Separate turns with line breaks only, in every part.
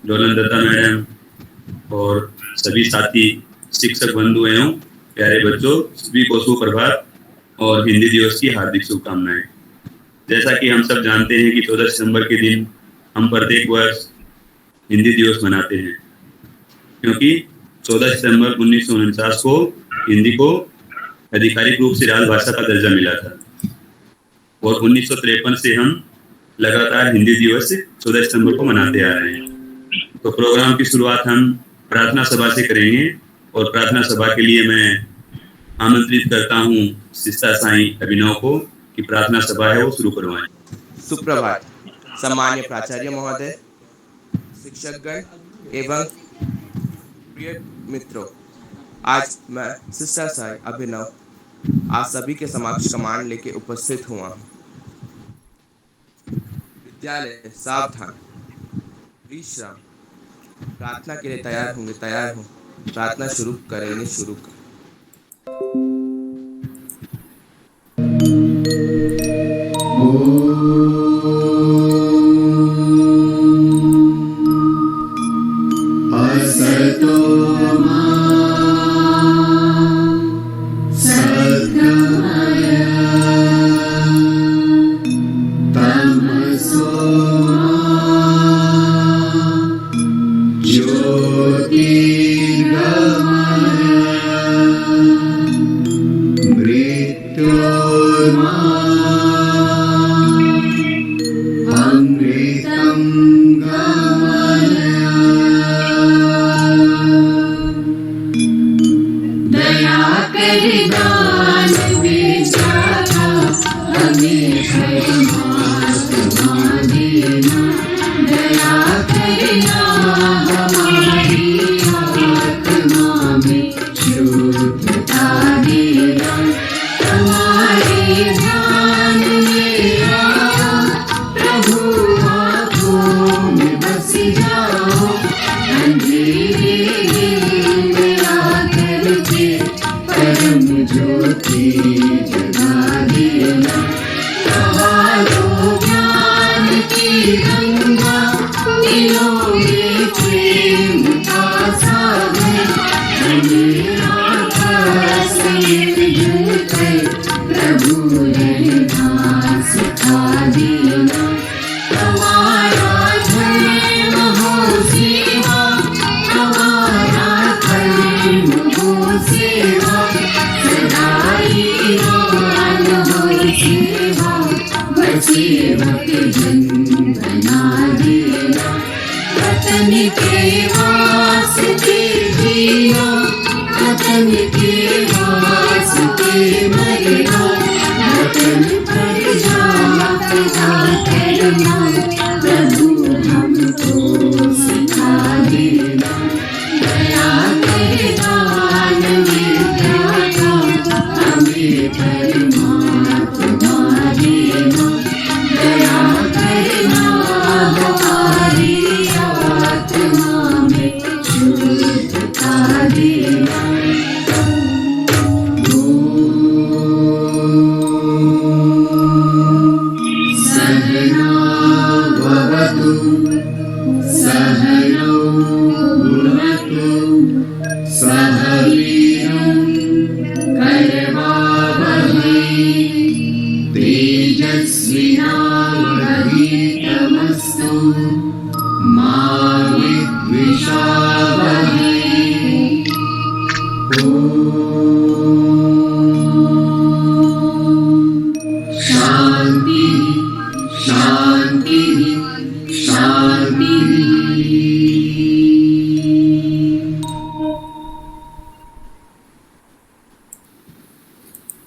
Dolan Dutta madam और सभी साथी शिक्षक बंधु एवं प्यारे बच्चों, सभी को सुप्रभात और हिंदी दिवस की हार्दिक शुभकामनाएं। जैसा कि हम सब जानते हैं कि 14 सितंबर के दिन हम प्रत्येक वर्ष हिंदी दिवस मनाते हैं, क्योंकि 14 सितंबर 1949 को हिंदी को आधिकारिक रूप से राजभाषा का दर्जा मिला था और 1953 से हम लगातार हिंदी दिवस 14 सितंबर को मनाते आ रहे हैं। तो प्रोग्राम की शुरुआत हम प्रार्थना सभा से करेंगे और प्रार्थना सभा के लिए मैं आमंत्रित करता हूं सिस्टर साईं अभिनव को कि प्रार्थना सभा है वो शुरू करवाएं।
सुप्रभात सम्मान्य प्राचार्य महोदय, शिक्षकगण एवं प्रिय मित्रों, आज मैं सिस्टर साईं अभिनव आप सभी के समक्ष कमान लेके उपस्थित हुआ हूँ। विद्यालय सावधान, विश्राम, प्रार्थना के लिए तैयार होंगे, तैयार हो, प्रार्थना शुरू करेंगे, शुरू कर।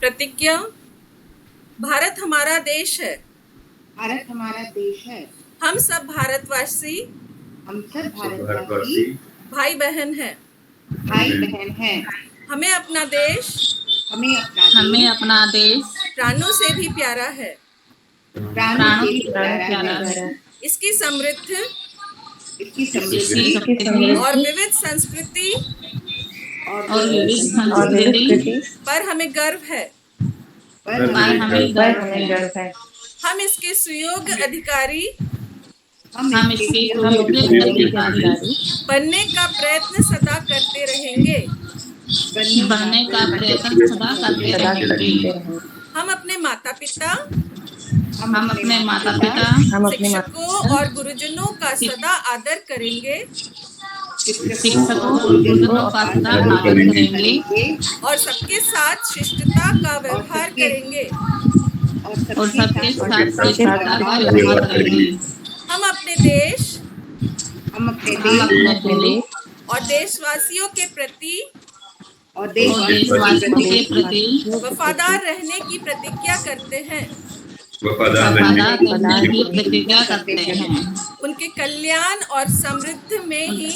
प्रतिज्ञा। भारत हमारा देश है,
भारत हमारा देश है।
हम सब भारतवासी भाई बहन हैं। हमें अपना देश प्राणों से भी प्यारा है। इसकी समृद्ध और विविध संस्कृति पर हमें गर्व है। हम इसके सुयोग्य अधिकारी
हम इसके योग्य अधिकारी
बनने का प्रयत्न सदा करते रहेंगे।
बनने का प्रयत्न सदा करते रहेंगे।
हम अपने माता पिता,
हम अपने माता पिता,
शिक्षकों और गुरुजनों का सदा आदर करेंगे
शिक्षकों और गुरुजनों का सदा आदर करेंगे
और सबके साथ शिष्टता का व्यवहार करेंगे।
और सबके साथ शिष्टता का व्यवहार करेंगे।
हम अपने देश
हम अपने देश
और देशवासियों के प्रति
और देशवासियों के प्रति
वफादार रहने की प्रतिज्ञा करते हैं।
वफादार
वफादार रहने की प्रतिज्ञा करते हैं।
उनके कल्याण और समृद्धि में ही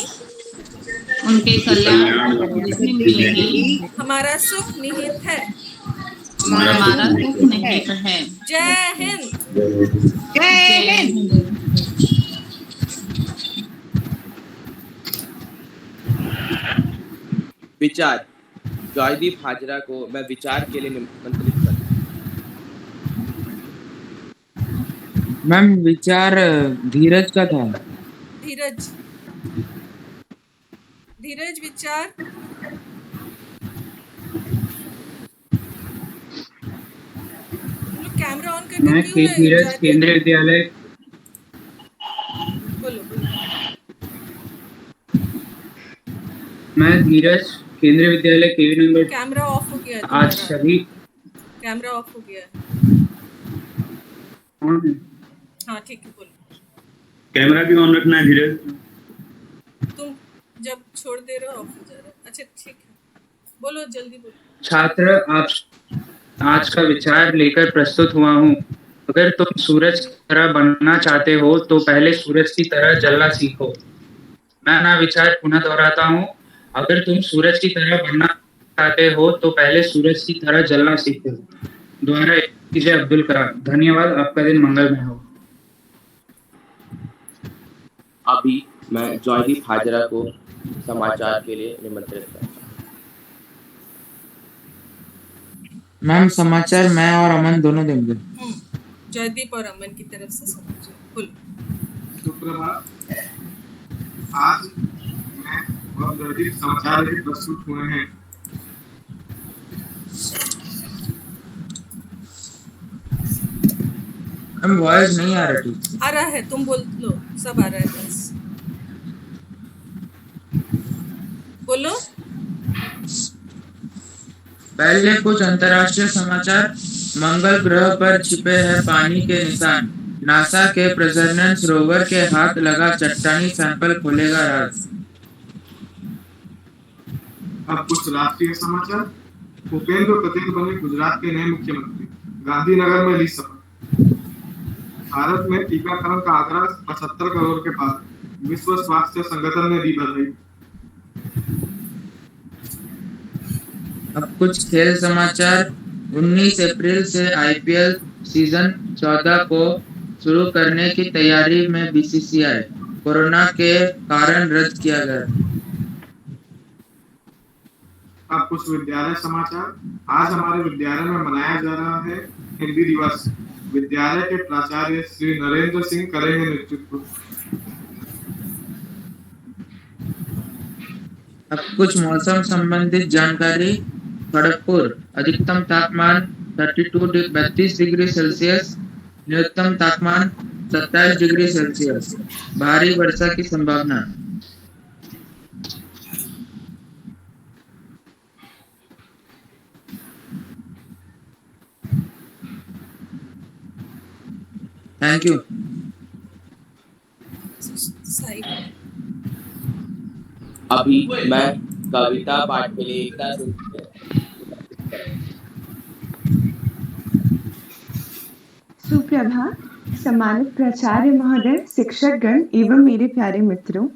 उनके कल्याण और समृद्धि में ही
हमारा सुख निहित है।
हमारा सुख निहित है।
जय हिंद।
जय हिंद।
विचार। जॉयदीप हाजरा को मैं विचार के लिए निमंत्रित करता हूं।
मैम विचार धीरज का था।
धीरज विचार। कैमरा ऑन करके
मैं
क्यों
धीरज केंद्रीय विद्यालय
बोलो।
मैं धीरज केंद्रीय विद्यालय केवी नंबर
कैमरा ऑफ हो गया।
आज सभी
कैमरा ऑफ हो गया। हाँ ठीक है, बोलो।
कैमरा भी ऑन रखना है धीरज।
तुम जब छोड़ दे रहे हो ऑफ हो जा रहा है। अच्छा ठीक है, बोलो जल्दी बोलो।
छात्र आज का विचार लेकर प्रस्तुत हुआ हूँ। अगर तुम सूरज की तरह बनना चाहते हो तो पहले सूरज की तरह जलना सीखो। मैं अपना विचार पुनः दोहराता हूँ। अगर तुम सूरज की तरह बनना चाहते हो तो पहले सूरज की तरह जलना सीखो। द्वारा एपीजे अब्दुल कलाम। धन्यवाद। आपका दिन मंगलमय हो।
अभी मैं जॉयदीप हाजरा को समाचार के लिए निमंत्रित करता हूं।
मैम समाचार मैं और अमन दोनों देंगे।
जयदीप और अमन की तरफ से समाचार बोलो।
सुप्रभात। आज मैं और जयदीप समाचार लेकर प्रस्तुत हुए हैं।
हम वॉइस नहीं आ रही।
आ रहा है, तुम बोल लो, सब आ रहा है बस बोलो।
पहले कुछ अंतर्राष्ट्रीय समाचार। मंगल ग्रह पर छिपे हैं पानी के निशान। नासा के परसेवरेंस रोवर के हाथ लगा चट्टानी सैंपल खोलेगा राज।
अब कुछ राष्ट्रीय समाचार। भूपेंद्र पटेल बने गुजरात के नए मुख्यमंत्री। गांधीनगर में ली शपथ। भारत में टीकाकरण का आंकड़ा 75 करोड़ के पार। विश्व स्वास्थ्य संगठन ने दी बधाई।
अब कुछ खेल समाचार। 19 अप्रैल से आईपीएल सीजन 14 को शुरू करने की तैयारी में बीसीसीआई। कोरोना के कारण रद्द किया गया।
अब कुछ विद्यालय समाचार। आज हमारे विद्यालय में मनाया जा रहा है हिंदी दिवस। विद्यालय के प्राचार्य श्री नरेंद्र सिंह करेंगे नेतृत्व।
अब कुछ मौसम संबंधित जानकारी। खड़गपुर अधिकतम तापमान 32 डिग्री सेल्सियस, न्यूनतम तापमान 27 डिग्री सेल्सियस। भारी वर्षा की संभावना। Thank you.
अभी मैं कविता पाठ के लिए एकता सिंह।
सुप्रभात। सम्मानित प्राचार्य महोदय, शिक्षकगण एवं मेरे प्यारे मित्रों,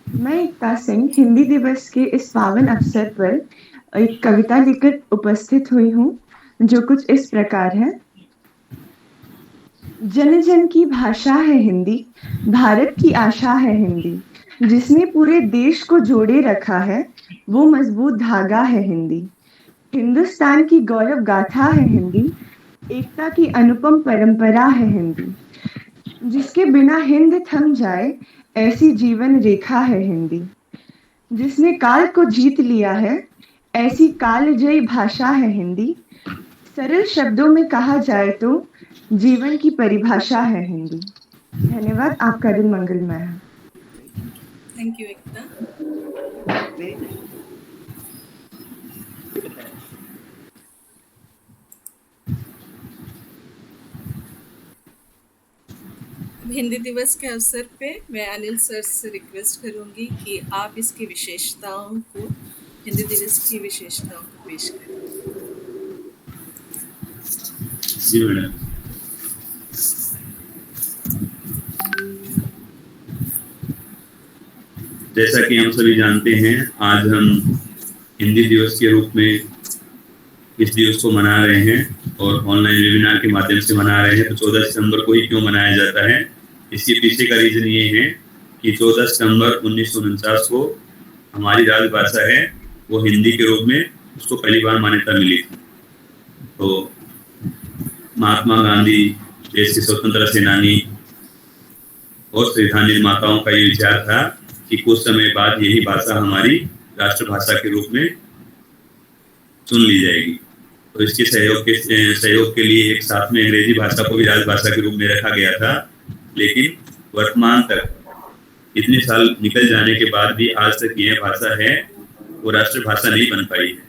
मैं एकता सिंह हिंदी दिवस के इस पावन अवसर पर एक कविता लेकर उपस्थित हुई हूँ, जो कुछ इस प्रकार है। जन जन की भाषा है हिंदी, भारत की आशा है हिंदी। जिसने पूरे देश को जोड़े रखा है, वो मजबूत धागा है हिंदी। हिंदुस्तान की गौरव गाथा है हिंदी, एकता की अनुपम परंपरा है हिंदी। जिसके बिना हिंद थम जाए ऐसी जीवन रेखा है हिंदी। जिसने काल को जीत लिया है ऐसी कालजयी भाषा है हिंदी। सरल शब्दों में कहा जाए तो जीवन की परिभाषा है हिंदी। धन्यवाद, आपका दिन मंगलमय है।
थैंक यू एकता। अब हिंदी दिवस के अवसर पे मैं अनिल सर से रिक्वेस्ट करूंगी कि आप इसकी विशेषताओं को, हिंदी दिवस की विशेषताओं को पेश करें।
जी मैडम। जैसा कि हम सभी जानते हैं, आज हम हिंदी दिवस के रूप में इस दिवस को मना रहे हैं और ऑनलाइन वेबिनार के माध्यम से मना रहे हैं। तो 14 सितंबर को ही क्यों मनाया जाता है, इसके पीछे का रीजन ये है कि 14 सितंबर 1949 को हमारी राजभाषा है वो हिंदी के रूप में उसको पहली बार मान्यता मिली थी। तो महात्मा गांधी, देश के स्वतंत्रता सेनानी और संविधान निर्माताओं का ये विचार था कि कुछ समय बाद यही भाषा हमारी राष्ट्रभाषा के रूप में चुन ली जाएगी। तो इसके सहयोग के लिए एक साथ में अंग्रेजी भाषा को भी राजभाषा के रूप में रखा गया था। लेकिन वर्तमान तक इतने साल निकल जाने के बाद भी आज तक यह भाषा है वो राष्ट्रभाषा नहीं बन पाई है।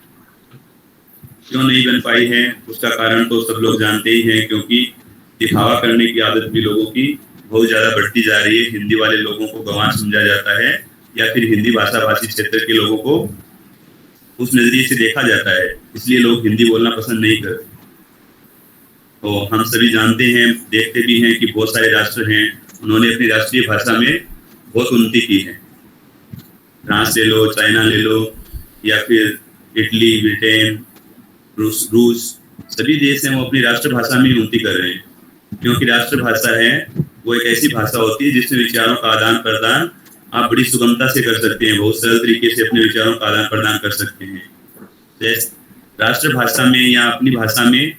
क्यों नहीं बन पाई है, उसका कारण तो सब लोग जानते ही हैं, क्योंकि दिखावा करने की आदत भी लोगों की बहुत ज्यादा बढ़ती जा रही है। हिंदी वाले लोगों को गंवार समझा जाता है या फिर हिंदी भाषा भाषी क्षेत्र के लोगों को उस नजरिए से देखा जाता है, इसलिए लोग हिंदी बोलना पसंद नहीं करते। तो हम सभी जानते हैं, देखते भी हैं कि बहुत सारे राष्ट्र हैं, उन्होंने अपनी राष्ट्रीय भाषा में बहुत उन्नति की है। फ्रांस ले लो, चाइना ले लो, या फिर इटली, ब्रिटेन, रूस सभी देश हैं वो अपनी राष्ट्रभाषा में उन्नति कर रहे हैं, क्योंकि राष्ट्रभाषा है वो एक ऐसी भाषा होती है जिसमें विचारों का आदान प्रदान आप बड़ी सुगमता से कर सकते हैं, बहुत सरल तरीके से अपने विचारों का आदान प्रदान कर सकते हैं। जैसे राष्ट्रभाषा में या अपनी भाषा में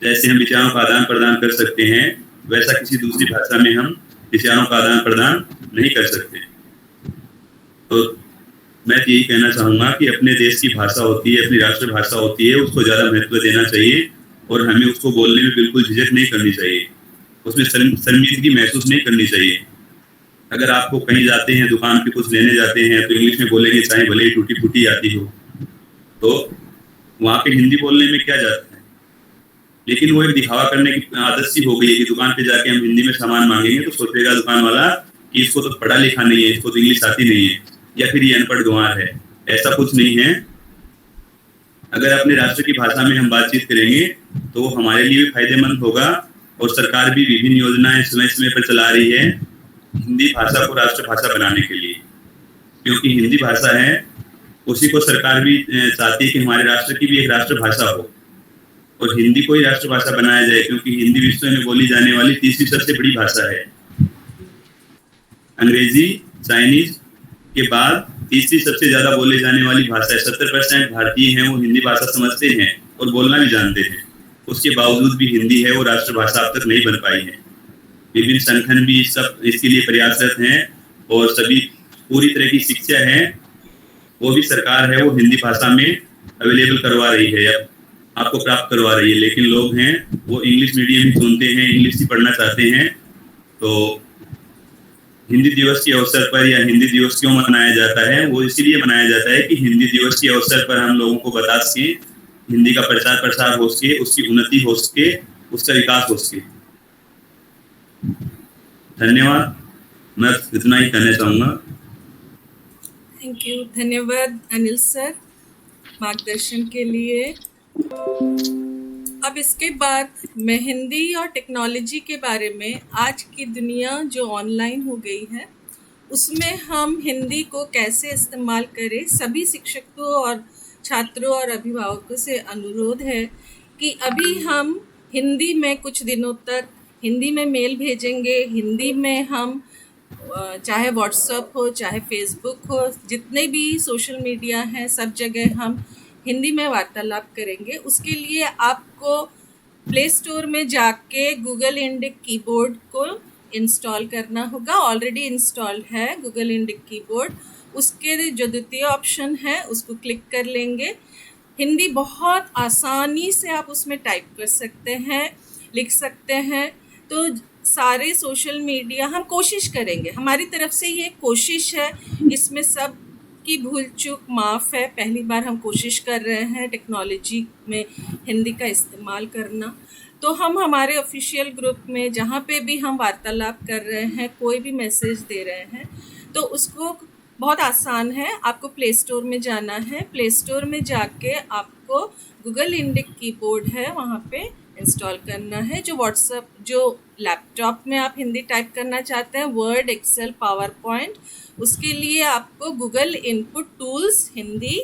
जैसे हम विचारों का आदान प्रदान कर सकते हैं, वैसा किसी दूसरी भाषा में हम विचारों का आदान प्रदान नहीं कर सकते। तो मैं यही कहना चाहूँगा कि अपने देश की भाषा होती है, अपनी राष्ट्रभाषा होती है, उसको ज़्यादा महत्व देना चाहिए और हमें उसको बोलने में बिल्कुल झिझक नहीं करनी चाहिए, उसमें शर्मिंदगी महसूस नहीं करनी चाहिए। अगर आपको कहीं जाते हैं, दुकान पे कुछ लेने जाते हैं, तो इंग्लिश में बोलेंगे, चाहे भले ही टूटी फूटी आती हो, तो वहाँ पे हिंदी बोलने में क्या जाता है। लेकिन वो एक दिखावा करने की आदत सी हो गई है कि दुकान पे जाके हम हिंदी में सामान मांगेंगे तो सोचेगा दुकान वाला कि इसको तो पढ़ा लिखा नहीं है, इसको तो इंग्लिश आती नहीं है, या फिर ये अनपढ़ गंवार है। ऐसा कुछ नहीं है। अगर अपने राष्ट्र की भाषा में हम बातचीत करेंगे तो वो हमारे लिए भी फायदेमंद होगा, और सरकार भी विभिन्न योजनाएं समय समय पर चला रही है हिंदी भाषा को राष्ट्रभाषा बनाने के लिए, क्योंकि हिंदी भाषा है उसी को सरकार भी चाहती है कि हमारे राष्ट्र की भी एक राष्ट्रभाषा हो और हिंदी को ही राष्ट्रभाषा बनाया जाए, क्योंकि हिंदी विश्व में बोली जाने वाली तीसरी सबसे बड़ी भाषा है। अंग्रेजी, चाइनीज के बाद तीसरी सबसे ज्यादा बोले जाने वाली भाषा है। 70% भारतीय हैं वो हिंदी भाषा समझते हैं और बोलना भी जानते हैं, उसके बावजूद भी हिंदी है वो राष्ट्रभाषा अब तक नहीं बन पाई है। विभिन्न संगठन भी सब इसके लिए प्रयासरत हैं और सभी पूरी तरह की शिक्षा है वो भी सरकार है वो हिंदी भाषा में अवेलेबल करवा रही है, आपको प्राप्त करवा रही है। लेकिन लोग हैं वो इंग्लिश मीडियम ही चुनते हैं, इंग्लिश ही पढ़ना चाहते हैं। तो हिंदी दिवस के अवसर पर या हिंदी दिवस क्यों मनाया जाता है, वो इसीलिए मनाया जाता है कि हिंदी दिवस के अवसर पर हम लोगों को बता सके, हिंदी का प्रचार प्रसार हो सके, उसकी उन्नति हो सके, उसका विकास हो सके। धन्यवाद, मैं इतना ही कहना चाहूँगा।
थैंक यू, धन्यवाद अनिल सर मार्गदर्शन के लिए। अब इसके बाद मैं हिंदी और टेक्नोलॉजी के बारे में, आज की दुनिया जो ऑनलाइन हो गई है उसमें हम हिंदी को कैसे इस्तेमाल करें, सभी शिक्षकों और छात्रों और अभिभावकों से अनुरोध है कि अभी हम हिंदी में कुछ दिनों तक हिंदी में मेल भेजेंगे, हिंदी में हम चाहे व्हाट्सएप हो चाहे फेसबुक हो, जितने भी सोशल मीडिया हैं सब जगह हम हिंदी में वार्तालाप करेंगे। उसके लिए आपको प्ले स्टोर में जाके गूगल इंडिक कीबोर्ड को इंस्टॉल करना होगा। ऑलरेडी इंस्टॉल्ड है गूगल इंडिक कीबोर्ड। उसके जो द्वितीय ऑप्शन है उसको क्लिक कर लेंगे। हिंदी बहुत आसानी से आप उसमें टाइप कर सकते हैं, लिख सकते हैं। तो सारे सोशल मीडिया हम कोशिश करेंगे, हमारी तरफ से ये कोशिश है, इसमें सब की भूल चूक माफ़ है। पहली बार हम कोशिश कर रहे हैं टेक्नोलॉजी में हिंदी का इस्तेमाल करना। तो हम हमारे ऑफिशियल ग्रुप में जहाँ पे भी हम वार्तालाप कर रहे हैं, कोई भी मैसेज दे रहे हैं, तो उसको बहुत आसान है। आपको प्ले स्टोर में जाना है, प्ले स्टोर में जाके आपको गूगल इंडिक कीबोर्ड है वहाँ पे इंस्टॉल करना है। जो व्हाट्सएप, जो लैपटॉप में आप हिंदी टाइप करना चाहते हैं, वर्ड, एक्सेल, पावर पॉइंट, उसके लिए आपको गूगल इनपुट टूल्स हिंदी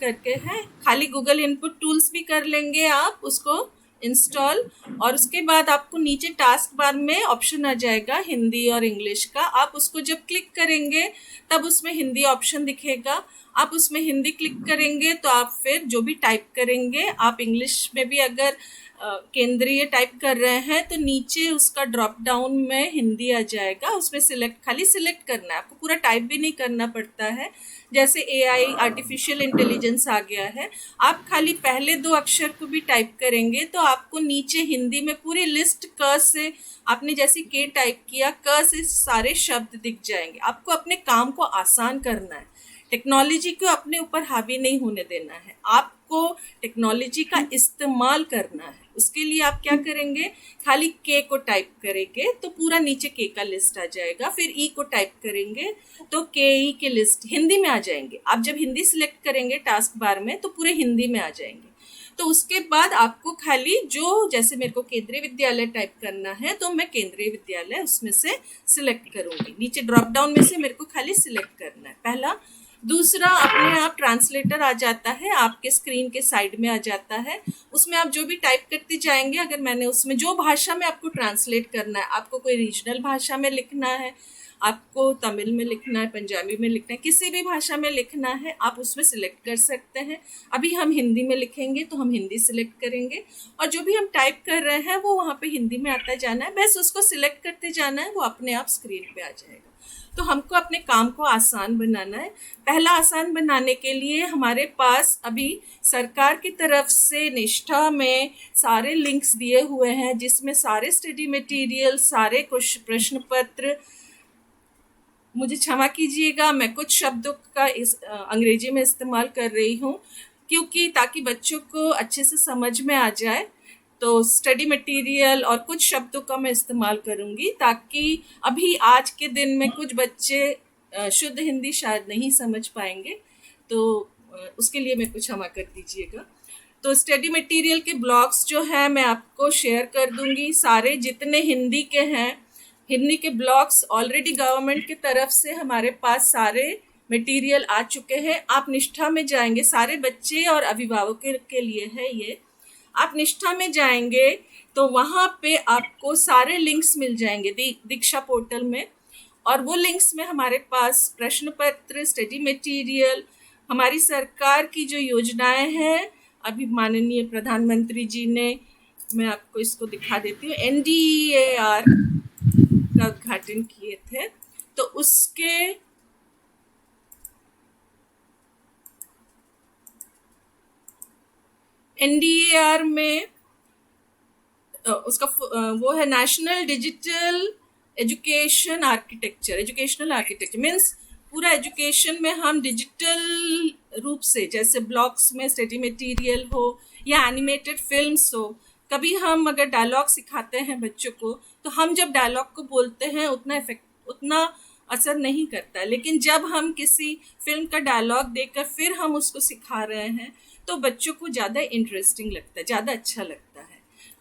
करके है, खाली गूगल इनपुट टूल्स भी कर लेंगे आप उसको इंस्टॉल। और उसके बाद आपको नीचे टास्क बार में ऑप्शन आ जाएगा हिंदी और इंग्लिश का। आप उसको जब क्लिक करेंगे तब उसमें हिंदी ऑप्शन दिखेगा। आप उसमें हिंदी क्लिक करेंगे तो आप फिर जो भी टाइप करेंगे, आप इंग्लिश में भी अगर केंद्रीय टाइप कर रहे हैं तो नीचे उसका ड्रॉप डाउन में हिंदी आ जाएगा। उसमें खाली सिलेक्ट करना है, आपको पूरा टाइप भी नहीं करना पड़ता है। जैसे AI आर्टिफिशियल इंटेलिजेंस आ गया है, आप खाली पहले 2 अक्षर को भी टाइप करेंगे तो आपको नीचे हिंदी में पूरी लिस्ट क से, आपने जैसे के टाइप किया, क से सारे शब्द दिख जाएंगे। आपको अपने काम को आसान करना है, टेक्नोलॉजी को अपने ऊपर हावी नहीं होने देना है, आपको टेक्नोलॉजी का इस्तेमाल करना है। उसके लिए आप क्या करेंगे, खाली के को टाइप करेंगे तो पूरा नीचे के का लिस्ट आ जाएगा। फिर ई को टाइप करेंगे तो के ई के लिस्ट हिंदी में आ जाएंगे। आप जब हिंदी सिलेक्ट करेंगे टास्क बार में तो पूरे हिंदी में आ जाएंगे। तो उसके बाद आपको खाली जो, जैसे मेरे को केंद्रीय विद्यालय टाइप करना है तो मैं केंद्रीय विद्यालय उसमें से सिलेक्ट करूँगी। नीचे ड्रॉप डाउन में से मेरे को खाली सिलेक्ट करना है, पहला। दूसरा, अपने आप ट्रांसलेटर आ जाता है, आपके स्क्रीन के साइड में आ जाता है। उसमें आप जो भी टाइप करते जाएंगे, अगर मैंने उसमें जो भाषा में आपको ट्रांसलेट करना है, आपको कोई रीजनल भाषा में लिखना है, आपको तमिल में लिखना है, पंजाबी में लिखना है, किसी भी भाषा में लिखना है, आप उसमें सिलेक्ट कर सकते हैं। अभी हम हिंदी में लिखेंगे तो हम हिंदी सिलेक्ट करेंगे और जो भी हम टाइप कर रहे हैं वो वहाँ पे हिंदी में आता जाना है, बस उसको सिलेक्ट करते जाना है, वो अपने आप स्क्रीन पे आ जाएगा। तो हमको अपने काम को आसान बनाना है। पहला, आसान बनाने के लिए हमारे पास अभी सरकार की तरफ से निष्ठा में सारे लिंक्स दिए हुए हैं, जिसमें सारे स्टडी मटेरियल, सारे कुछ प्रश्न पत्र, मुझे क्षमा कीजिएगा मैं कुछ शब्दों का अंग्रेजी में इस्तेमाल कर रही हूँ, क्योंकि ताकि बच्चों को अच्छे से समझ में आ जाए। तो स्टडी मटेरियल और कुछ शब्दों का मैं इस्तेमाल करूँगी, ताकि अभी आज के दिन में कुछ बच्चे शुद्ध हिंदी शायद नहीं समझ पाएंगे, तो उसके लिए मेरे को क्षमा कर दीजिएगा। तो स्टडी मटेरियल के ब्लॉग्स जो हैं मैं आपको शेयर कर दूँगी, सारे जितने हिंदी के हैं। हिंदी के ब्लॉग्स ऑलरेडी गवर्नमेंट की तरफ से हमारे पास सारे मटेरियल आ चुके हैं। आप निष्ठा में जाएंगे, सारे बच्चे और अभिभावकों के लिए है ये। आप निष्ठा में जाएंगे तो वहाँ पे आपको सारे लिंक्स मिल जाएंगे दीक्षा पोर्टल में, और वो लिंक्स में हमारे पास प्रश्न पत्र, स्टडी मटेरियल, हमारी सरकार की जो योजनाएं हैं, अभी माननीय प्रधानमंत्री जी ने, मैं आपको इसको दिखा देती हूँ, NDEAR का उद्घाटन किए थे, तो उसके NDEAR में उसका वो है national digital educational architecture, means पूरा एजुकेशन में हम डिजिटल रूप से, जैसे ब्लॉग्स में स्टडी मटेरियल हो या एनिमेटेड फिल्म्स हो। कभी हम अगर डायलॉग सिखाते हैं बच्चों को, तो हम जब डायलॉग को बोलते हैं उतना असर नहीं करता है, लेकिन जब हम किसी फिल्म का डायलॉग देखकर फिर हम उसको सिखा रहे हैं तो बच्चों को ज़्यादा इंटरेस्टिंग लगता है, ज़्यादा अच्छा लगता है।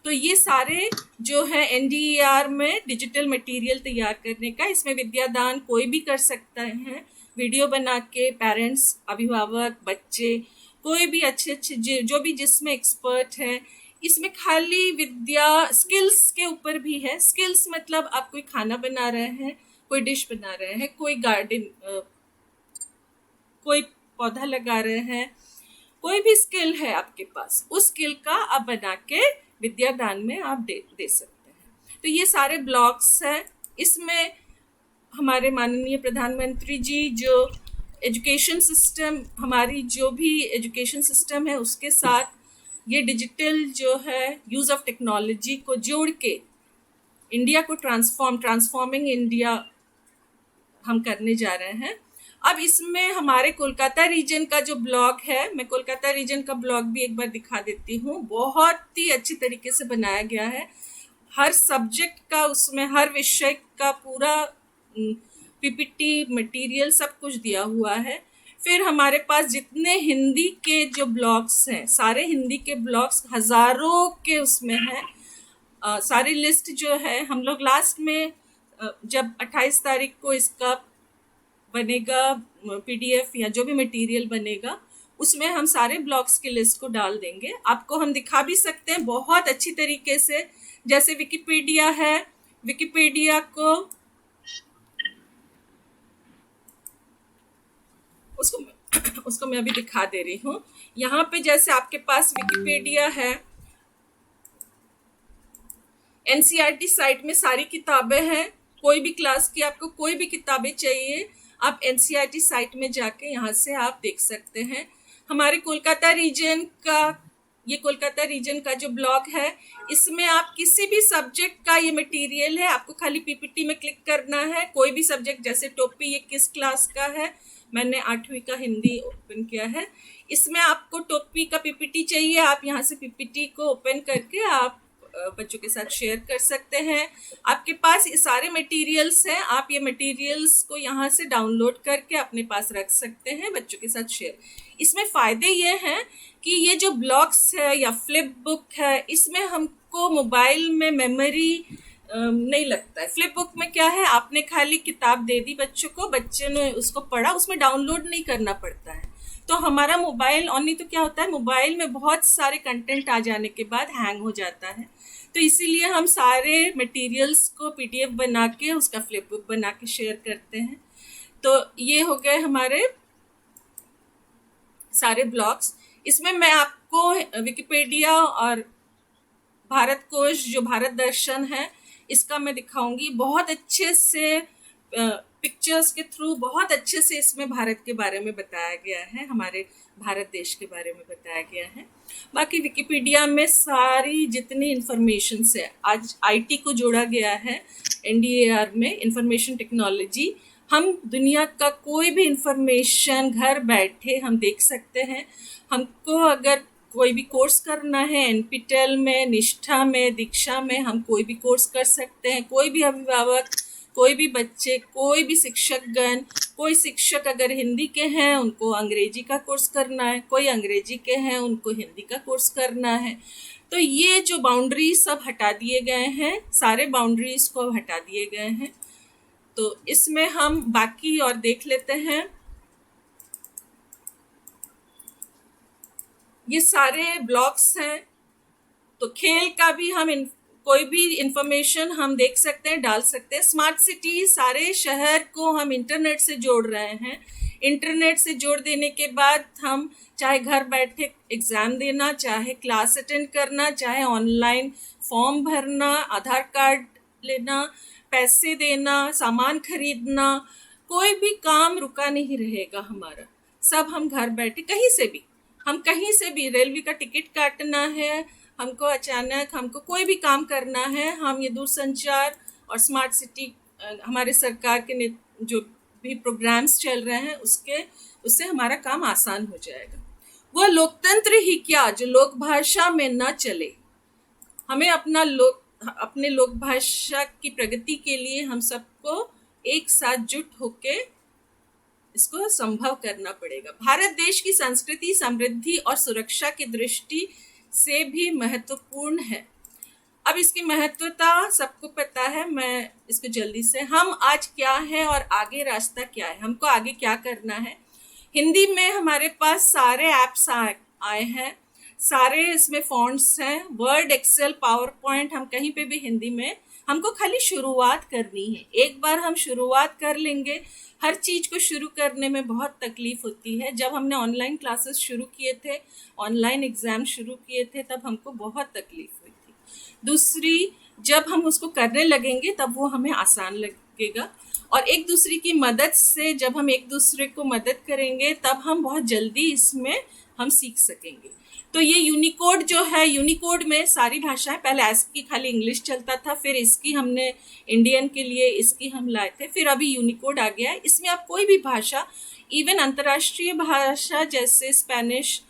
तो ये सारे जो है NDEAR में डिजिटल मटेरियल तैयार करने का, इसमें विद्यादान कोई भी कर सकता है, वीडियो बना के, पेरेंट्स, अभिभावक, बच्चे, कोई भी अच्छे जो भी जिसमें एक्सपर्ट है। इसमें खाली विद्या स्किल्स के ऊपर भी है। स्किल्स मतलब आप कोई खाना बना रहे हैं, कोई डिश बना रहे हैं, कोई गार्डन, कोई पौधा लगा रहे हैं, कोई भी स्किल है आपके पास, उस स्किल का आप बना के विद्यादान में आप दे सकते हैं। तो ये सारे ब्लॉग्स हैं, इसमें हमारे माननीय प्रधानमंत्री जी जो एजुकेशन सिस्टम, हमारी जो भी एजुकेशन सिस्टम है उसके साथ ये डिजिटल जो है यूज़ ऑफ टेक्नोलॉजी को जोड़ के इंडिया को ट्रांसफॉर्मिंग इंडिया हम करने जा रहे हैं। अब इसमें हमारे कोलकाता रीजन का जो ब्लॉग है, मैं कोलकाता रीजन का ब्लॉग भी एक बार दिखा देती हूँ। बहुत ही अच्छी तरीके से बनाया गया है, हर सब्जेक्ट का, उसमें हर विषय का पूरा पीपीटी मटेरियल सब कुछ दिया हुआ है। फिर हमारे पास जितने हिंदी के जो ब्लॉग्स हैं, सारे हिंदी के ब्लॉग्स हज़ारों के उसमें हैं। सारी लिस्ट जो है हम लोग लास्ट में जब 28 तारीख को इसका बनेगा पीडीएफ या जो भी मटेरियल बनेगा, उसमें हम सारे ब्लॉग्स की लिस्ट को डाल देंगे। आपको हम दिखा भी सकते हैं बहुत अच्छी तरीके से, जैसे विकिपीडिया है, विकिपीडिया को उसको मैं अभी दिखा दे रही हूँ। यहाँ पे जैसे आपके पास विकिपीडिया है, एनसीईआरटी साइट में सारी किताबें हैं। कोई भी क्लास की आपको कोई भी किताबें चाहिए, आप एनसीईआरटी साइट में जाके यहाँ से आप देख सकते हैं। हमारे कोलकाता रीजन का, ये कोलकाता रीजन का जो ब्लॉग है, इसमें आप किसी भी सब्जेक्ट का ये मटेरियल है, आपको खाली पीपीटी में क्लिक करना है। कोई भी सब्जेक्ट, जैसे टोपी, ये किस क्लास का है, मैंने 8वीं का हिंदी ओपन किया है। इसमें आपको टोपी का पीपीटी चाहिए, आप यहाँ से पीपीटी को ओपन करके आप बच्चों के साथ शेयर कर सकते हैं। आपके पास ये सारे मटेरियल्स हैं, आप ये मटेरियल्स को यहाँ से डाउनलोड करके अपने पास रख सकते हैं, बच्चों के साथ शेयर। इसमें फ़ायदे ये हैं कि ये जो ब्लॉग्स है या फ्लिप बुक है, इसमें हमको मोबाइल में मेमोरी नहीं लगता है। फ्लिप बुक में क्या है, आपने खाली किताब दे दी बच्चों को, बच्चे ने उसको पढ़ा, उसमें डाउनलोड नहीं करना पड़ता है। तो हमारा मोबाइल ऑन, नहीं तो क्या होता है, मोबाइल में बहुत सारे कंटेंट आ जाने के बाद हैंग हो जाता है। तो इसीलिए हम सारे मटेरियल्स को पीडीएफ बना के उसका फ्लिप बुक बना के शेयर करते हैं। तो ये हो गए हमारे सारे ब्लॉग्स। इसमें मैं आपको विकिपीडिया और भारत कोश, जो भारत दर्शन है, इसका मैं दिखाऊंगी। बहुत अच्छे से पिक्चर्स के थ्रू बहुत अच्छे से इसमें भारत के बारे में बताया गया है, हमारे भारत देश के बारे में बताया गया है। बाकी विकिपीडिया में सारी जितनी इंफॉर्मेशन है, आज आईटी को जोड़ा गया है एनडीएआर में, इंफॉर्मेशन टेक्नोलॉजी। हम दुनिया का कोई भी इंफॉर्मेशन घर बैठे हम देख सकते हैं। हमको अगर कोई भी कोर्स करना है, एनपीटेल में, निष्ठा में, दीक्षा में, हम कोई भी कोर्स कर सकते हैं। कोई भी अभिभावक, कोई भी बच्चे, कोई भी शिक्षकगण, कोई शिक्षक अगर हिंदी के हैं उनको अंग्रेजी का कोर्स करना है, कोई अंग्रेजी के हैं उनको हिंदी का कोर्स करना है। तो ये जो बाउंड्रीज सब हटा दिए गए हैं, सारे बाउंड्रीज को हटा दिए गए हैं। तो इसमें हम बाकी और देख लेते हैं। ये सारे ब्लॉग्स हैं। तो खेल का भी हम कोई भी इंफॉर्मेशन हम देख सकते हैं, डाल सकते हैं। स्मार्ट सिटी, सारे शहर को हम इंटरनेट से जोड़ रहे हैं। इंटरनेट से जोड़ देने के बाद हम चाहे घर बैठे एग्ज़ाम देना, चाहे क्लास अटेंड करना, चाहे ऑनलाइन फॉर्म भरना, आधार कार्ड लेना, पैसे देना, सामान खरीदना, कोई भी काम रुका नहीं रहेगा हमारा। सब हम घर बैठे कहीं से भी, हम कहीं से भी, रेलवे का टिकट काटना है हमको, अचानक हमको कोई भी काम करना है, हम ये दूरसंचार और स्मार्ट सिटी, हमारे सरकार के जो भी प्रोग्राम्स चल रहे हैं उससे हमारा काम आसान हो जाएगा। वो लोकतंत्र ही क्या जो लोक भाषा में न चले। हमें अपने लोक भाषा की प्रगति के लिए हम सबको एक साथ जुट होके इसको संभव करना पड़ेगा। भारत देश की संस्कृति, समृद्धि और सुरक्षा की दृष्टि से भी महत्वपूर्ण है। अब इसकी महत्वता सबको पता है, मैं इसको जल्दी से, हम आज क्या है और आगे रास्ता क्या है, हमको आगे क्या करना है। हिंदी में हमारे पास सारे ऐप्स आए हैं, सारे इसमें फॉन्ट्स हैं, वर्ड, एक्सेल, पावर पॉइंट, हम कहीं पे भी हिंदी में, हमको खाली शुरुआत करनी है। एक बार हम शुरुआत कर लेंगे। हर चीज़ को शुरू करने में बहुत तकलीफ़ होती है। जब हमने ऑनलाइन क्लासेस शुरू किए थे, ऑनलाइन एग्ज़ाम शुरू किए थे, तब हमको बहुत तकलीफ़ हुई थी। दूसरी, जब हम उसको करने लगेंगे तब वो हमें आसान लगेगा, और एक दूसरे की मदद से जब हम एक दूसरे को मदद करेंगे तब हम बहुत जल्दी इसमें हम सीख सकेंगे। तो ये यूनिकोड जो है, यूनिकोड में सारी भाषाएं, पहले ASCII खाली इंग्लिश चलता था, फिर इसकी हमने इंडियन के लिए इसकी हम लाए थे, फिर अभी यूनिकोड आ गया है। इसमें आप कोई भी भाषा, इवन अंतर्राष्ट्रीय भाषा जैसे स्पेनिश,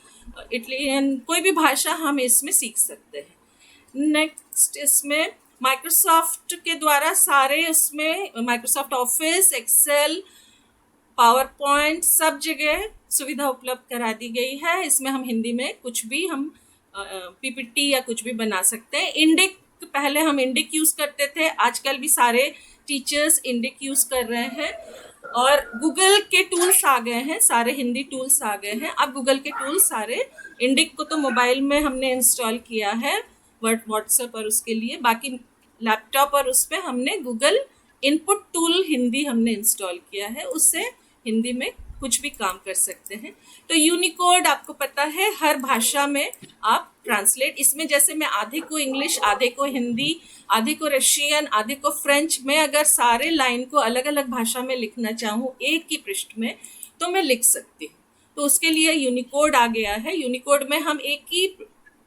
इटालियन, कोई भी भाषा हम इसमें सीख सकते हैं। नेक्स्ट इसमें माइक्रोसॉफ्ट के द्वारा सारे, उसमें Microsoft office, Excel, PowerPoint, सब जगह सुविधा उपलब्ध करा दी गई है। इसमें हम हिंदी में कुछ भी हम PPT या कुछ भी बना सकते हैं। इंडिक, पहले हम इंडिक यूज़ करते थे, आजकल भी सारे टीचर्स इंडिक यूज़ कर रहे हैं, और गूगल के टूल्स आ गए हैं, सारे हिंदी टूल्स आ गए हैं। अब गूगल के टूल्स सारे, इंडिक को तो मोबाइल में हमने इंस्टॉल किया है, व्हाट्सएप और उसके लिए, बाकी लैपटॉप और उस पर हमने गूगल इनपुट टूल हिंदी हमने इंस्टॉल किया है, उससे हिंदी में कुछ भी काम कर सकते हैं। तो यूनिकोड आपको पता है हर भाषा में आप ट्रांसलेट, इसमें जैसे मैं आधे को इंग्लिश, आधे को हिंदी, आधे को रशियन, आधे को फ्रेंच, मैं अगर सारे लाइन को अलग अलग भाषा में लिखना चाहूँ एक ही पृष्ठ में तो मैं लिख सकती हूँ। तो उसके लिए यूनिकोड आ गया है। यूनिकोड में हम एक ही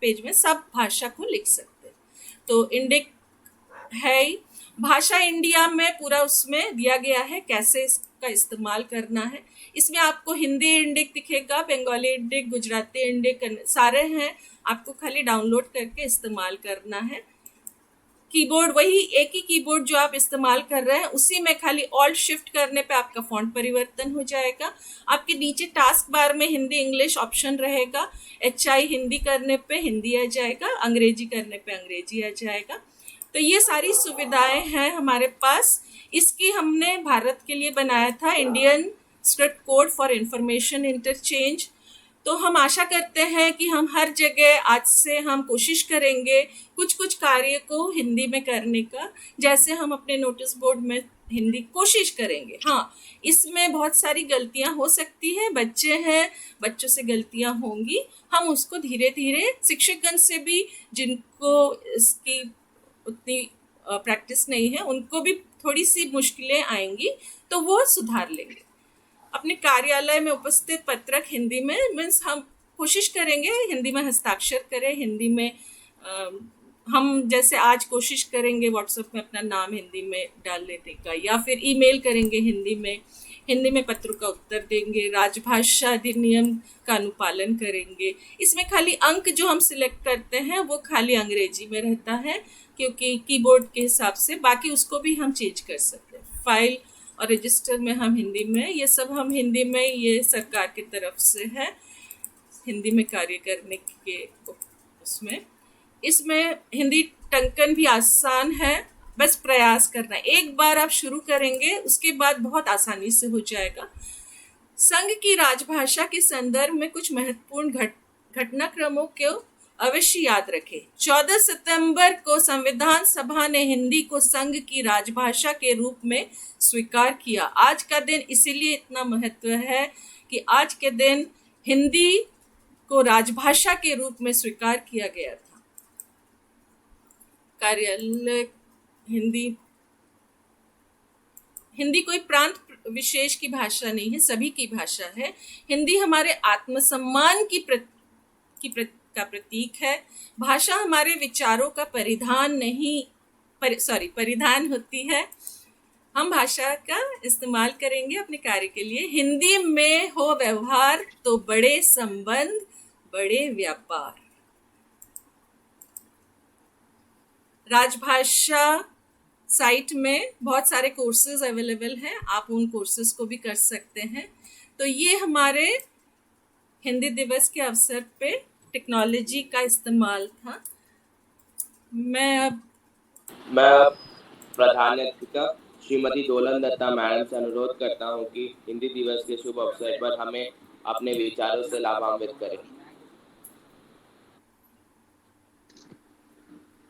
पेज में सब भाषा को लिख सकते हैं। तो इंडिक है, भाषा इंडिया में पूरा उसमें दिया गया है कैसे इसका इस्तेमाल करना है। इसमें आपको हिंदी इंडिक दिखेगा, बंगाली इंडिक, गुजराती इंडिक, सारे हैं, आपको खाली डाउनलोड करके इस्तेमाल करना है। कीबोर्ड वही एक ही कीबोर्ड जो आप इस्तेमाल कर रहे हैं, उसी में खाली ऑल्ट शिफ्ट करने पे आपका फॉन्ट परिवर्तन हो जाएगा। आपके नीचे टास्क बार में हिंदी इंग्लिश ऑप्शन रहेगा, HI हिंदी करने पे हिंदी आ जाएगा, अंग्रेजी करने पे अंग्रेजी आ जाएगा। तो ये सारी सुविधाएं हैं हमारे पास। इसकी हमने भारत के लिए बनाया था Indian script code for information interchange. तो हम आशा करते हैं कि हम हर जगह आज से हम कोशिश करेंगे कुछ कुछ कार्य को हिंदी में करने का, जैसे हम अपने नोटिस बोर्ड में हिंदी कोशिश करेंगे। हाँ, इसमें बहुत सारी गलतियां हो सकती है, बच्चे हैं, बच्चों से गलतियां होंगी, हम उसको धीरे धीरे शिक्षकगण से भी, जिनको इसकी उतनी प्रैक्टिस नहीं है, उनको भी थोड़ी सी मुश्किलें आएंगी तो वो सुधार लेंगे। अपने कार्यालय में उपस्थित पत्रक हिंदी में, मीन्स हम कोशिश करेंगे हिंदी में हस्ताक्षर करें, हिंदी में हम जैसे आज कोशिश करेंगे व्हाट्सएप में अपना नाम हिंदी में डाल देने का, या फिर ईमेल करेंगे हिंदी में पत्रों का उत्तर देंगे, राजभाषा अधिनियम का अनुपालन करेंगे। इसमें खाली अंक जो हम सिलेक्ट करते हैं वो खाली अंग्रेजी में रहता है, क्योंकि कीबोर्ड के हिसाब से, बाकी उसको भी हम चेंज कर सकते हैं। फाइल और रजिस्टर में हम हिंदी में, ये सब हम हिंदी में, ये सरकार की तरफ से है हिंदी में कार्य करने के उसमें। इसमें हिंदी टंकन भी आसान है, बस प्रयास करना है। एक बार आप शुरू करेंगे उसके बाद बहुत आसानी से हो जाएगा। संघ की राजभाषा के संदर्भ में कुछ महत्वपूर्ण घटनाक्रमों को अवश्य याद रखें। 14 सितंबर को संविधान सभा ने हिंदी को संघ की राजभाषा के रूप में स्वीकार किया। आज का दिन इसीलिए इतना महत्व है कि आज के दिन हिंदी को राजभाषा के रूप में स्वीकार किया गया था। कार्यालय हिंदी कोई प्रांत विशेष की भाषा नहीं है, सभी की भाषा है। हिंदी हमारे आत्मसम्मान का प्रतीक है। भाषा हमारे विचारों का परिधान होती है। हम भाषा का इस्तेमाल करेंगे अपने कार्य के लिए। हिंदी में हो व्यवहार तो बड़े संबंध, बड़े व्यापार। राजभाषा साइट में बहुत सारे कोर्सेज अवेलेबल हैं, आप उन कोर्सेज को भी कर सकते हैं। तो ये हमारे हिंदी दिवस के अवसर पे टेक्नोलॉजी का इस्तेमाल था। मैं अब
प्रधानाध्यापिका श्रीमती दोलन दत्ता मैडम से अनुरोध करता हूं कि हिंदी दिवस के शुभ अवसर पर हमें अपने विचारों से लाभान्वित करें।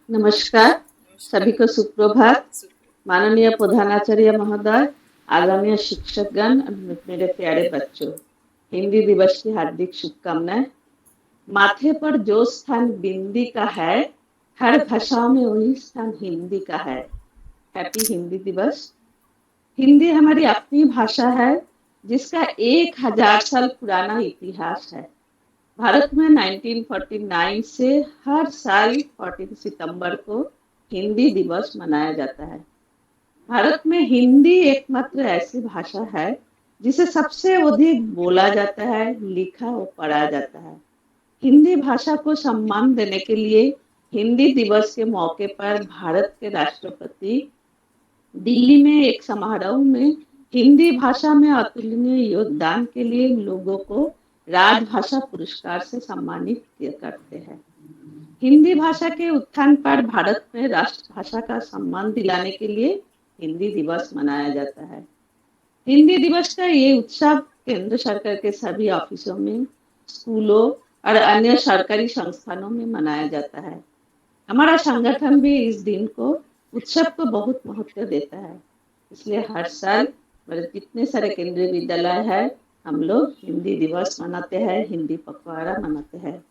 नमस्कार, सभी को सुप्रभात। माननीय प्रधानाचार्य महोदय, आदरणीय शिक्षकगण, मेरे प्यारे बच्चों, हिंदी दिवस की हार्दिक शुभकामनाएं। माथे पर जो स्थान बिंदी का है, हर भाषाओं में वही स्थान हिंदी का है। हैप्पी हिंदी दिवस। हिंदी हमारी अपनी भाषा है जिसका 1000 साल पुराना इतिहास है। भारत में 1949 से हर साल 14 सितंबर को हिंदी दिवस मनाया जाता है। भारत में हिंदी एकमात्र ऐसी भाषा है जिसे सबसे अधिक बोला जाता है, लिखा और पढ़ा जाता है। हिंदी भाषा को सम्मान देने के लिए हिंदी दिवस के मौके पर भारत के राष्ट्रपति दिल्ली में एक समारोह में हिंदी भाषा में अतुलनीय योगदान के लिए लोगों को राजभाषा पुरस्कार से सम्मानित करते हैं। हिंदी भाषा के उत्थान पर भारत में राष्ट्रभाषा का सम्मान दिलाने के लिए हिंदी दिवस मनाया जाता है। हिंदी दिवस का ये उत्सव केंद्र सरकार के सभी ऑफिसों में, स्कूलों और अन्य सरकारी संस्थानों में मनाया जाता है। हमारा संगठन भी इस दिन को उत्सव को बहुत महत्व देता है। इसलिए हर साल जितने सारे केंद्रीय विद्यालय है हम लोग हिंदी दिवस मनाते हैं, हिंदी पखवाड़ा मनाते हैं।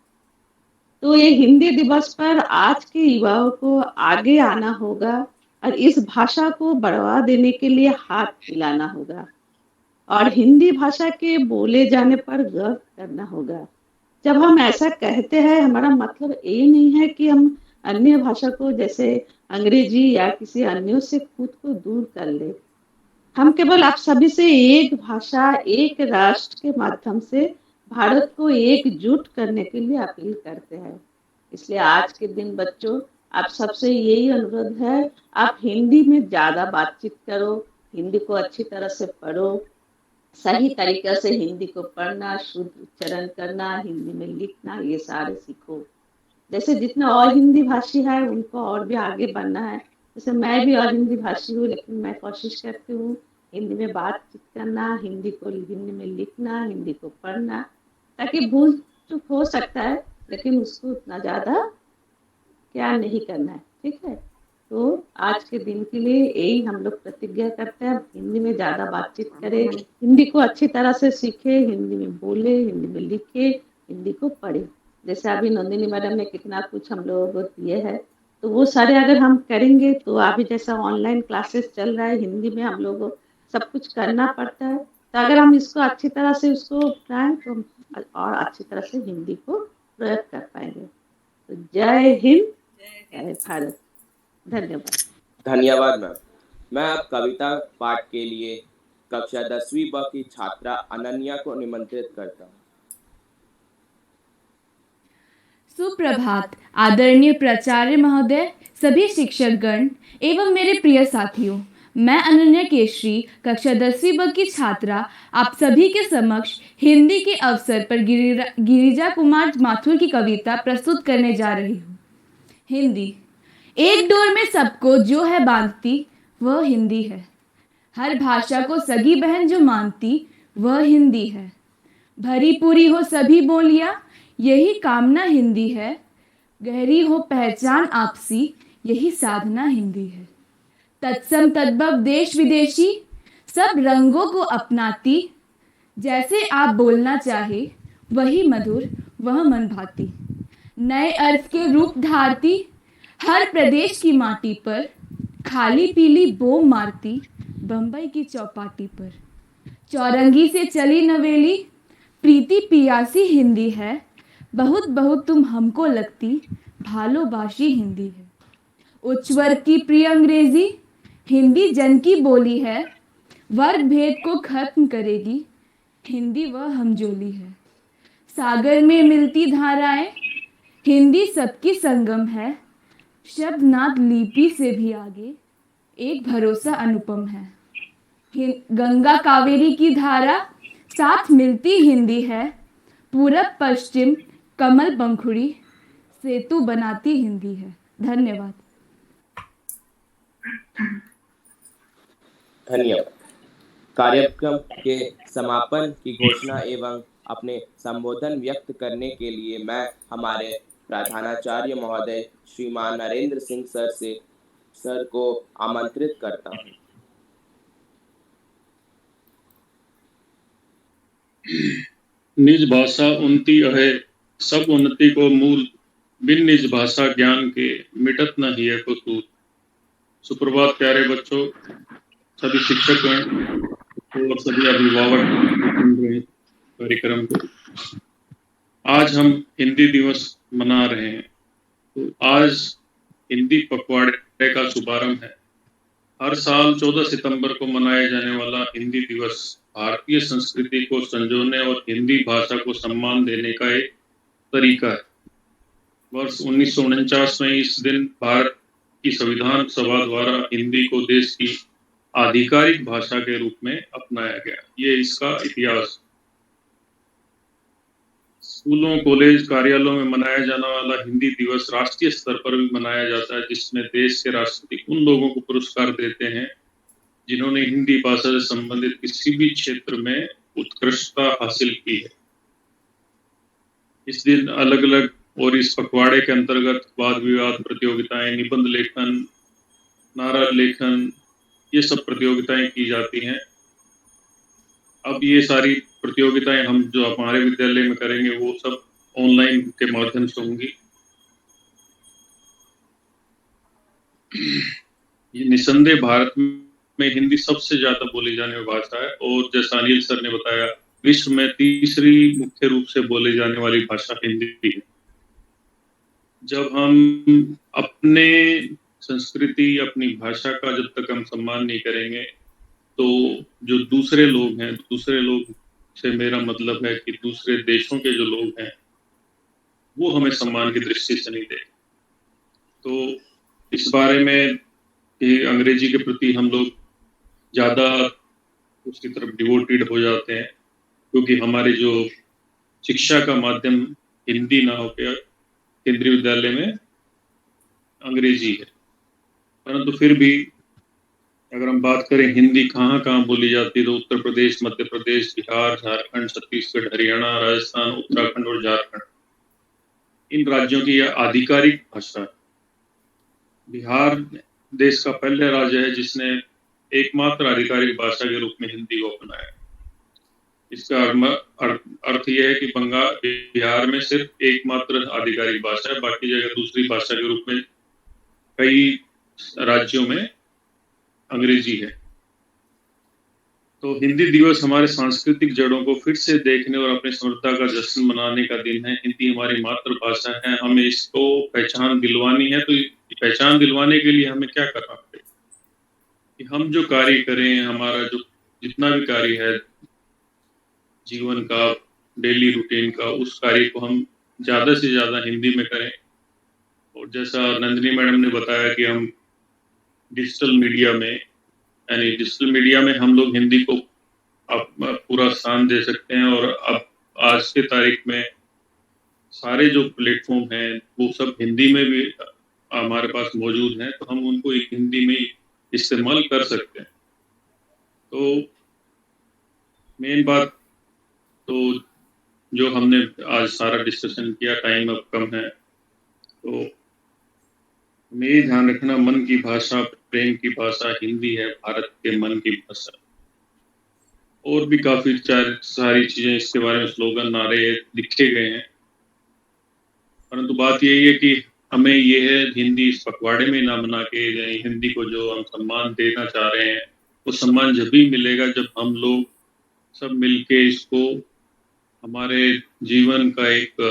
तो ये हिंदी दिवस पर आज के युवाओं को आगे आना होगा और इस भाषा को बढ़ावा देने के लिए हाथ मिलाना होगा और हिंदी भाषा के बोले जाने पर गर्व करना होगा। जब हम ऐसा कहते हैं हमारा मतलब ये नहीं है कि हम अन्य भाषा को जैसे अंग्रेजी या किसी अन्य से खुद को दूर कर ले। हम केवल आप सभी से एक भाषा, एक राष्ट्र के माध्यम से भारत को एकजुट करने के लिए अपील करते हैं। इसलिए आज के दिन बच्चों आप सबसे यही अनुरोध है, आप हिंदी में ज़्यादा बातचीत करो, हिंदी को अच्छी तरह से पढ़ो, सही तरीके से हिंदी को पढ़ना, शुद्ध उच्चारण करना, हिंदी में लिखना, ये सारे सीखो। जैसे जितने और हिंदी भाषी है उनको और भी आगे बढ़ना है। जैसे मैं भी और हिंदी भाषी हूँ, लेकिन मैं कोशिश करती हूँ हिंदी में बातचीत करना, हिंदी को हिंदी में लिखना, हिंदी को पढ़ना, ताकि भूल चूक हो सकता है लेकिन उसको उतना ज़्यादा क्या नहीं करना है। ठीक है, तो आज के दिन के लिए यही हम लोग प्रतिज्ञा करते हैं, हिंदी में ज़्यादा बातचीत करें, हिंदी को अच्छी तरह से सीखे, हिंदी में बोले, हिंदी में लिखे, हिंदी को पढ़े। जैसे अभी नंदिनी मैडम ने कितना कुछ हम लोगों को दिए है, तो वो सारे अगर हम करेंगे तो अभी जैसा ऑनलाइन क्लासेस चल रहा है हिंदी में हम लोगों को सब कुछ करना पड़ता है, तो अगर हम इसको अच्छी तरह से उसको अपनाएं तो हम और अच्छी तरह से हिंदी को प्रयोग कर पाएंगे। तो जय हिंद, जय भारत। धन्यवाद।
धन्यवाद मैम। मैं अब कविता पाठ के लिए कक्षा 10वीं ब की छात्रा अनन्या को निमंत्रित करता हूँ।
सुप्रभात आदरणीय प्राचार्य महोदय, सभी शिक्षकगण एवं मेरे प्रिय साथियों। मैं अनन्या केशरी कक्षा 10वीं ब की छात्रा आप सभी के समक्ष हिंदी के अवसर पर गिरिजा कुमार माथुर की कविता प्रस्तुत करने जा रही हूँ। हिंदी। एक डोर में सबको जो है बांधती वह हिंदी है। हर भाषा को सगी बहन जो मानती वह हिंदी है। भरी पूरी हो सभी बोलियां यही कामना हिंदी है। गहरी हो पहचान आपसी यही साधना हिंदी है। तत्सम तद्भव देश विदेशी सब रंगों को अपनाती, जैसे आप बोलना चाहे वही मधुर वह मन भाती। नए अर्थ के रूप धारती हर प्रदेश की माटी पर, खाली पीली बो मारती बम्बई की चौपाटी पर। चौरंगी से चली नवेली प्रीति पियासी हिंदी है। बहुत बहुत तुम हमको लगती भालोबाशी हिंदी है। उच्च वर्ग की प्रिय अंग्रेजी हिंदी जन की बोली है। वर्ग भेद को खत्म करेगी हिंदी वह हमजोली है। सागर में मिलती धाराएं हिंदी सबकी संगम है। शब्दनाद लिपि से भी आगे एक भरोसा अनुपम है। गंगा कावेरी की धारा साथ मिलती हिंदी है। पूरब पश्चिम कमल पंखुड़ी सेतु बनाती हिंदी है। धन्यवाद।
धन्यवाद। कार्यक्रम के समापन की घोषणा एवं अपने संबोधन व्यक्त करने के लिए मैं हमारे प्रधानाचार्य महोदय श्रीमान नरेंद्र सिंह सर को आमंत्रित करता हूँ।
निज भाषा उन्नति है, सब उन्नति को मूल। बिन निज भाषा ज्ञान के मिटत न हिय को सूत। सुप्रभात प्यारे बच्चों, सभी शिक्षकगण और सभी अभिभावक सुन रहे कार्यक्रम को। आज हम हिंदी दिवस मना रहे हैं। तो आज हिंदी पखवाड़े का शुभारंभ है। हर साल 14 सितंबर को मनाया जाने वाला हिंदी दिवस भारतीय संस्कृति को संजोने और हिंदी भाषा को सम्मान देने का एक तरीका है। वर्ष 1949 में इस दिन भारत की संविधान सभा द्वारा हिंदी को देश की आधिकारिक भाषा के रूप में अपनाया गया। ये इसका इतिहास। स्कूलों, कॉलेज, कार्यालयों में मनाया जाने वाला हिंदी दिवस राष्ट्रीय स्तर पर भी मनाया जाता है, जिसमें देश के राष्ट्रपति उन लोगों को पुरस्कार देते हैं जिन्होंने हिंदी भाषा से संबंधित किसी भी क्षेत्र में उत्कृष्टता हासिल की है। इस दिन अलग अलग और इस पखवाड़े के अंतर्गत वाद विवाद प्रतियोगिताएं, निबंध लेखन, नारा लेखन, ये सब प्रतियोगिताएं की जाती हैं। अब ये सारी प्रतियोगिताएं हम जो हमारे विद्यालय में करेंगे वो सब ऑनलाइन के माध्यम से होंगी। ये निसंदेह भारत में हिंदी सबसे ज्यादा बोली जाने वाली भाषा है और जैसा अनिल सर ने बताया, विश्व में तीसरी मुख्य रूप से बोली जाने वाली भाषा हिंदी है। जब हम अपने संस्कृति, अपनी भाषा का जब तक हम सम्मान नहीं करेंगे तो जो दूसरे लोग हैं, दूसरे लोग से मेरा मतलब है कि दूसरे देशों के जो लोग हैं वो हमें सम्मान की दृष्टि से नहीं देते। तो इस बारे में कि अंग्रेजी के प्रति हम लोग ज़्यादा उसकी तरफ डिवोटेड हो जाते हैं, क्योंकि हमारे जो शिक्षा का माध्यम हिंदी ना होकर केंद्रीय विद्यालय में अंग्रेजी है। परंतु फिर भी अगर हम बात करें हिंदी कहाँ कहाँ बोली जाती है तो उत्तर प्रदेश, मध्य प्रदेश, बिहार, झारखंड, छत्तीसगढ़, हरियाणा, राजस्थान, उत्तराखंड और झारखंड, इन राज्यों की यह आधिकारिक भाषा है। बिहार देश का पहला राज्य है जिसने एकमात्र आधिकारिक भाषा के रूप में हिंदी को अपनाया। इसका अर्थ यह है कि बिहार में सिर्फ एकमात्र आधिकारिक भाषा है, बाकी जगह दूसरी भाषा के रूप में कई राज्यों में अंग्रेजी है। तो हिंदी दिवस हमारे सांस्कृतिक जड़ों को फिर से देखने और अपनी समृद्धता का जश्न मनाने का दिन है। हिंदी हमारी मातृभाषा है, हमें इसको पहचान दिलवानी है। तो पहचान दिलवाने के लिए हमें क्या करना पड़ेगा कि हम जो कार्य करें, हमारा जो जितना भी कार्य है जीवन का, डेली रूटीन का, उस कार्य को हम ज़्यादा से ज़्यादा हिंदी में करें। और जैसा नंदिनी मैडम ने बताया कि हम डिजिटल मीडिया में हम लोग हिंदी को अब पूरा स्थान दे सकते हैं। और अब आज के तारीख में सारे जो प्लेटफॉर्म हैं वो सब हिंदी में भी हमारे पास मौजूद हैं, तो हम उनको हिंदी में इस्तेमाल कर सकते हैं। तो मेन बात तो जो हमने आज सारा डिस्कशन किया, टाइम अब कम है, तो मेरे ध्यान रखना, मन की भाषा, प्रेम की भाषा हिंदी है, भारत के मन की भाषा। और भी काफी सारी चीजें इसके बारे में स्लोगन, नारे लिखे गए हैं। परंतु बात यही है कि हमें ये है हिंदी इस पखवाड़े में ना मना के, हिंदी को जो हम सम्मान देना चाह रहे हैं वो सम्मान जब भी मिलेगा जब हम लोग सब मिलके इसको हमारे जीवन का एक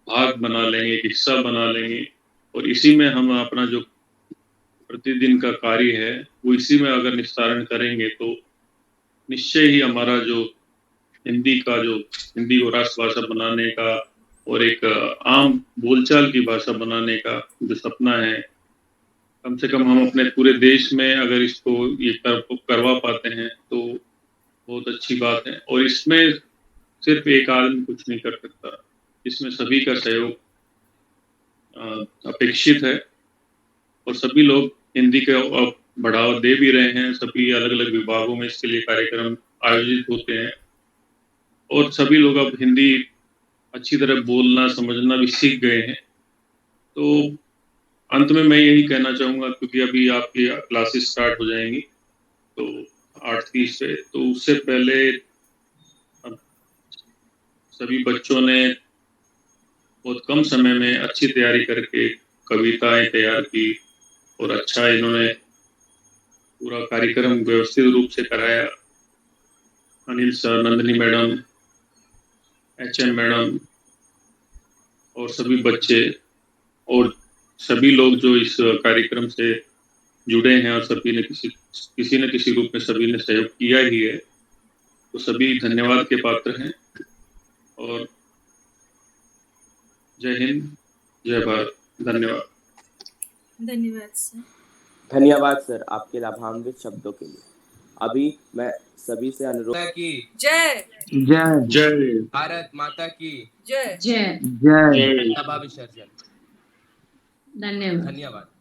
भाग बना लेंगे, एक हिस्सा बना लेंगे। और इसी में हम अपना जो प्रतिदिन का कार्य है वो इसी में अगर निस्तारण करेंगे तो निश्चय ही हमारा जो हिंदी को राष्ट्रभाषा बनाने का और एक आम बोलचाल की भाषा बनाने का जो सपना है, कम से कम हम अपने पूरे देश में अगर इसको ये करवा पाते हैं तो बहुत अच्छी बात है। और इसमें सिर्फ एक आदमी कुछ नहीं कर सकता, इसमें सभी का सहयोग अपेक्षित है। और सभी लोग हिंदी को बढ़ावा दे भी रहे हैं। सभी अलग अलग विभागों में इसके लिए कार्यक्रम आयोजित होते हैं और सभी लोग अब हिंदी अच्छी तरह बोलना, समझना भी सीख गए हैं। तो अंत में मैं यही कहना चाहूँगा, क्योंकि अभी आपकी क्लासेस स्टार्ट हो जाएंगी तो 8:30 से, तो उससे पहले सभी बच्चों ने बहुत कम समय में अच्छी तैयारी करके कविताएं तैयार की और अच्छा इन्होंने पूरा कार्यक्रम व्यवस्थित रूप से कराया। Anil sir, Nandini madam, HM madam और सभी बच्चे और सभी लोग जो इस कार्यक्रम से जुड़े हैं और सभी ने किसी न किसी रूप में सभी ने सहयोग किया ही है, तो सभी धन्यवाद के पात्र हैं। और जय हिंद, जय भारत। धन्यवाद।
धन्यवाद सर।
धन्यवाद सर आपके लाभान्वित शब्दों के लिए। अभी मैं सभी से अनुरोध की
जय
जय
जय
भारत माता की
जय
जय
जय
सभा विसर्जन।
धन्यवाद।
धन्यवाद।